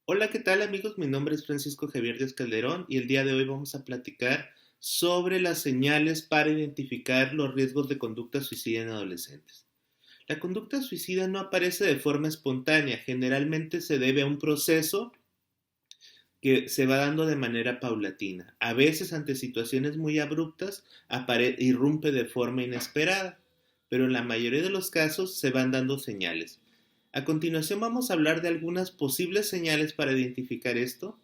Hola, ¿qué tal amigos? Mi nombre es Francisco Javier Díaz Calderón y el día de hoy vamos a platicar sobre las señales para identificar los riesgos de conducta suicida en adolescentes. La conducta suicida no aparece de forma espontánea, generalmente se debe a un proceso que se va dando de manera paulatina. A veces ante situaciones muy abruptas irrumpe de forma inesperada, pero en la mayoría de los casos se van dando señales. A continuación vamos a hablar de algunas posibles señales para identificar esto.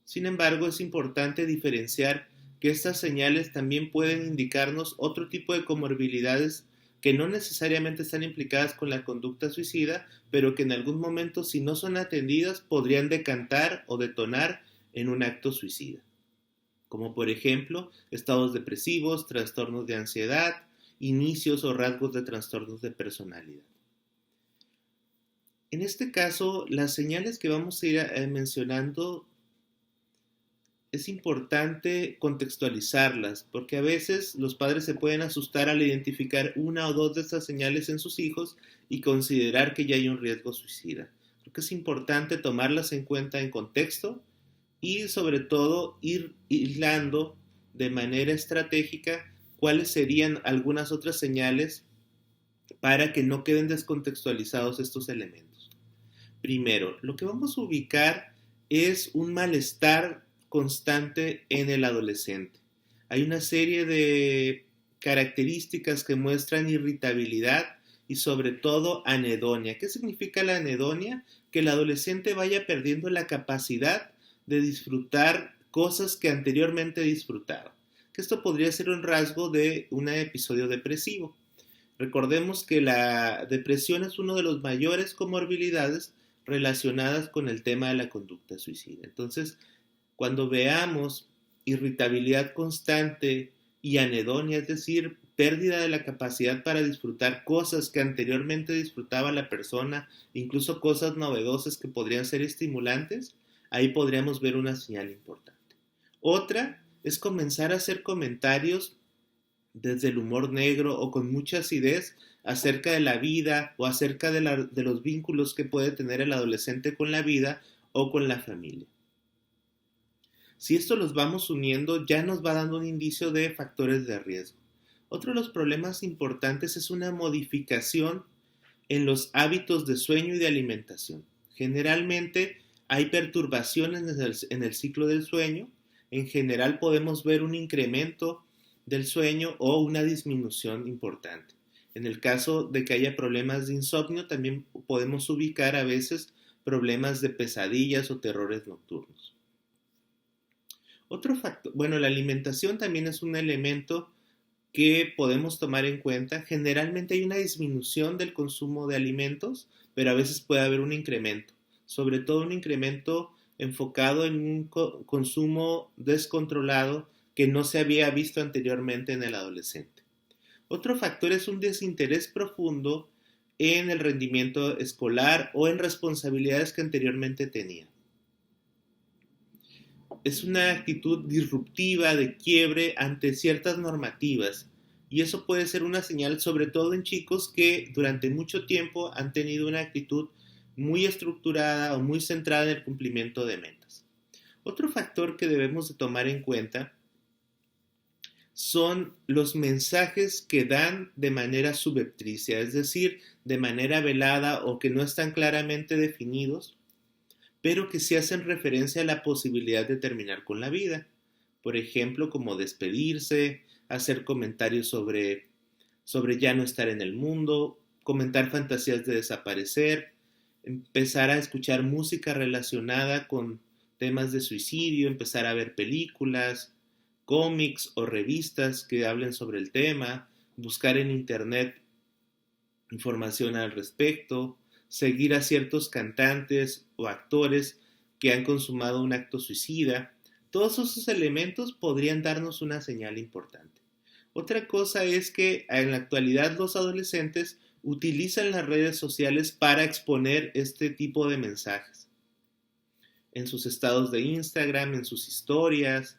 Sin embargo, es importante diferenciar que estas señales también pueden indicarnos otro tipo de comorbilidades que no necesariamente están implicadas con la conducta suicida, pero que en algún momento, si no son atendidas, podrían decantar o detonar en un acto suicida, como por ejemplo estados depresivos, trastornos de ansiedad, inicios o rasgos de trastornos de personalidad. En este caso, las señales que vamos a ir mencionando es importante contextualizarlas, porque a veces los padres se pueden asustar al identificar una o dos de estas señales en sus hijos y considerar que ya hay un riesgo suicida. Creo que es importante tomarlas en cuenta en contexto y sobre todo ir hilando de manera estratégica cuáles serían algunas otras señales para que no queden descontextualizados estos elementos. Primero, lo que vamos a ubicar es un malestar constante en el adolescente. Hay una serie de características que muestran irritabilidad y sobre todo anedonia. ¿Qué significa la anedonia? Que el adolescente vaya perdiendo la capacidad de disfrutar cosas que anteriormente disfrutaba. Que esto podría ser un rasgo de un episodio depresivo. Recordemos que la depresión es uno de los mayores comorbilidades relacionadas con el tema de la conducta suicida. Entonces, cuando veamos irritabilidad constante y anedonia, es decir, pérdida de la capacidad para disfrutar cosas que anteriormente disfrutaba la persona, incluso cosas novedosas que podrían ser estimulantes, ahí podríamos ver una señal importante. Otra es comenzar a hacer comentarios desde el humor negro o con mucha acidez acerca de la vida o acerca de los vínculos que puede tener el adolescente con la vida o con la familia. Si esto los vamos uniendo, ya nos va dando un indicio de factores de riesgo. Otro de los problemas importantes es una modificación en los hábitos de sueño y de alimentación. Generalmente hay perturbaciones en el ciclo del sueño. En general podemos ver un incremento del sueño o una disminución importante. En el caso de que haya problemas de insomnio, también podemos ubicar a veces problemas de pesadillas o terrores nocturnos. Otro factor, bueno, la alimentación también es un elemento que podemos tomar en cuenta. Generalmente hay una disminución del consumo de alimentos, pero a veces puede haber un incremento, sobre todo un incremento enfocado en un consumo descontrolado que no se había visto anteriormente en el adolescente. Otro factor es un desinterés profundo en el rendimiento escolar o en responsabilidades que anteriormente tenía. Es una actitud disruptiva de quiebre ante ciertas normativas y eso puede ser una señal sobre todo en chicos que durante mucho tiempo han tenido una actitud muy estructurada o muy centrada en el cumplimiento de metas. Otro factor que debemos de tomar en cuenta son los mensajes que dan de manera subrepticia, es decir, de manera velada o que no están claramente definidos, pero que sí hacen referencia a la posibilidad de terminar con la vida. Por ejemplo, como despedirse, hacer comentarios sobre ya no estar en el mundo, comentar fantasías de desaparecer, empezar a escuchar música relacionada con temas de suicidio, empezar a ver películas, cómics o revistas que hablen sobre el tema, buscar en internet información al respecto, seguir a ciertos cantantes o actores que han consumado un acto suicida. Todos esos elementos podrían darnos una señal importante. Otra cosa es que en la actualidad los adolescentes utilizan las redes sociales para exponer este tipo de mensajes. En sus estados de Instagram, en sus historias,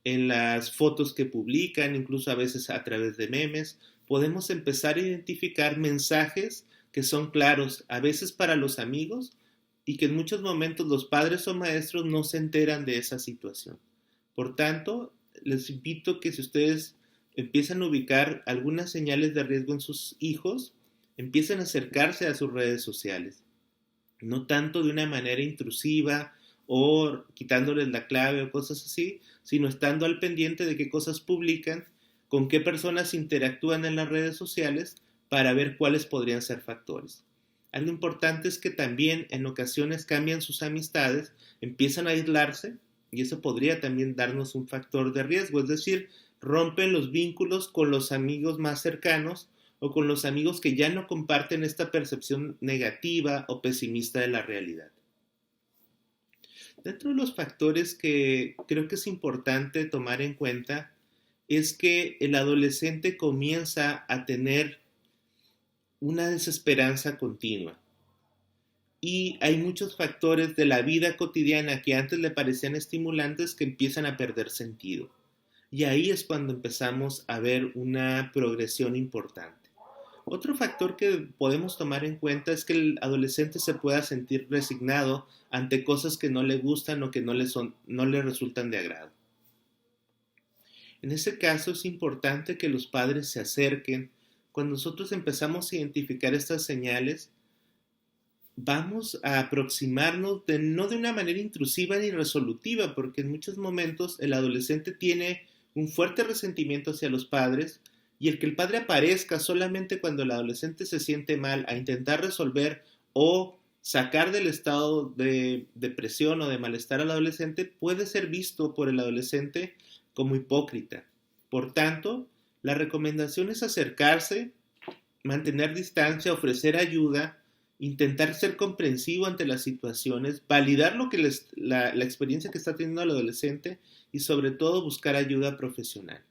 en las fotos que publican, incluso a veces a través de memes, podemos empezar a identificar mensajes que son claros, a veces para los amigos, y que en muchos momentos los padres o maestros no se enteran de esa situación. Por tanto, les invito que si ustedes empiezan a ubicar algunas señales de riesgo en sus hijos, empiecen a acercarse a sus redes sociales. No tanto de una manera intrusiva o quitándoles la clave o cosas así, sino estando al pendiente de qué cosas publican, con qué personas interactúan en las redes sociales para ver cuáles podrían ser factores. Algo importante es que también en ocasiones cambian sus amistades, empiezan a aislarse y eso podría también darnos un factor de riesgo, es decir, rompen los vínculos con los amigos más cercanos o con los amigos que ya no comparten esta percepción negativa o pesimista de la realidad. Dentro de los factores que creo que es importante tomar en cuenta es que el adolescente comienza a tener una desesperanza continua. Y hay muchos factores de la vida cotidiana que antes le parecían estimulantes que empiezan a perder sentido. Y ahí es cuando empezamos a ver una progresión importante. Otro factor que podemos tomar en cuenta es que el adolescente se pueda sentir resignado ante cosas que no le gustan o que no le resultan de agrado. En ese caso es importante que los padres se acerquen. Cuando nosotros empezamos a identificar estas señales, vamos a aproximarnos no de una manera intrusiva ni resolutiva, porque en muchos momentos el adolescente tiene un fuerte resentimiento hacia los padres y el que el padre aparezca solamente cuando el adolescente se siente mal a intentar resolver o sacar del estado de depresión o de malestar al adolescente puede ser visto por el adolescente como hipócrita. Por tanto, la recomendación es acercarse, mantener distancia, ofrecer ayuda, intentar ser comprensivo ante las situaciones, validar la experiencia que está teniendo el adolescente y sobre todo buscar ayuda profesional.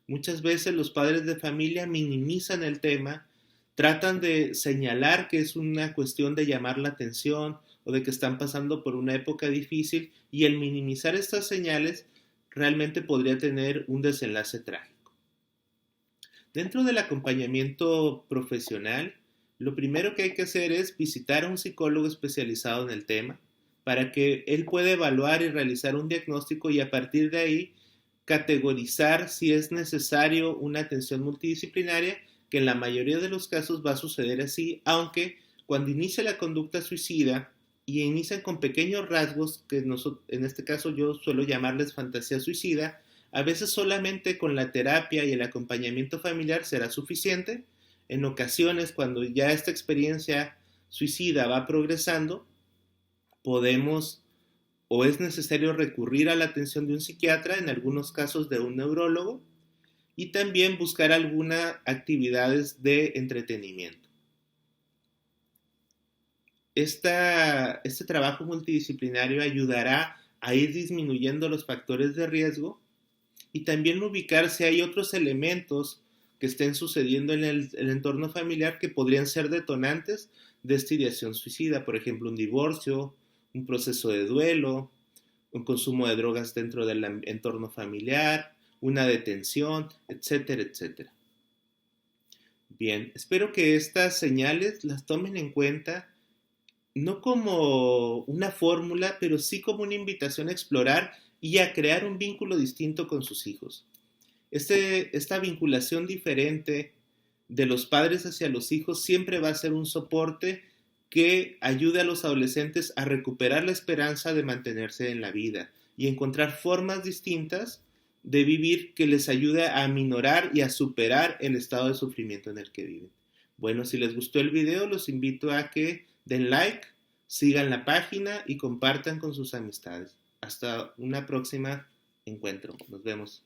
Muchas veces los padres de familia minimizan el tema, tratan de señalar que es una cuestión de llamar la atención o de que están pasando por una época difícil y el minimizar estas señales realmente podría tener un desenlace trágico. Dentro del acompañamiento profesional, lo primero que hay que hacer es visitar a un psicólogo especializado en el tema para que él pueda evaluar y realizar un diagnóstico y a partir de ahí categorizar si es necesario una atención multidisciplinaria, que en la mayoría de los casos va a suceder así, aunque cuando inicia la conducta suicida y inician con pequeños rasgos, que en este caso yo suelo llamarles fantasía suicida, a veces solamente con la terapia y el acompañamiento familiar será suficiente. En ocasiones, cuando ya esta experiencia suicida va progresando, podemos o es necesario recurrir a la atención de un psiquiatra, en algunos casos de un neurólogo, y también buscar algunas actividades de entretenimiento. Este trabajo multidisciplinario ayudará a ir disminuyendo los factores de riesgo y también ubicar si hay otros elementos que estén sucediendo en el entorno familiar que podrían ser detonantes de esta ideación suicida, por ejemplo, un divorcio, un proceso de duelo, un consumo de drogas dentro del entorno familiar, una detención, etcétera, etcétera. Bien, espero que estas señales las tomen en cuenta, no como una fórmula, pero sí como una invitación a explorar y a crear un vínculo distinto con sus hijos. Esta vinculación diferente de los padres hacia los hijos siempre va a ser un soporte que ayude a los adolescentes a recuperar la esperanza de mantenerse en la vida y encontrar formas distintas de vivir que les ayude a aminorar y a superar el estado de sufrimiento en el que viven. Bueno, si les gustó el video, los invito a que den like, sigan la página y compartan con sus amistades. Hasta una próxima encuentro. Nos vemos.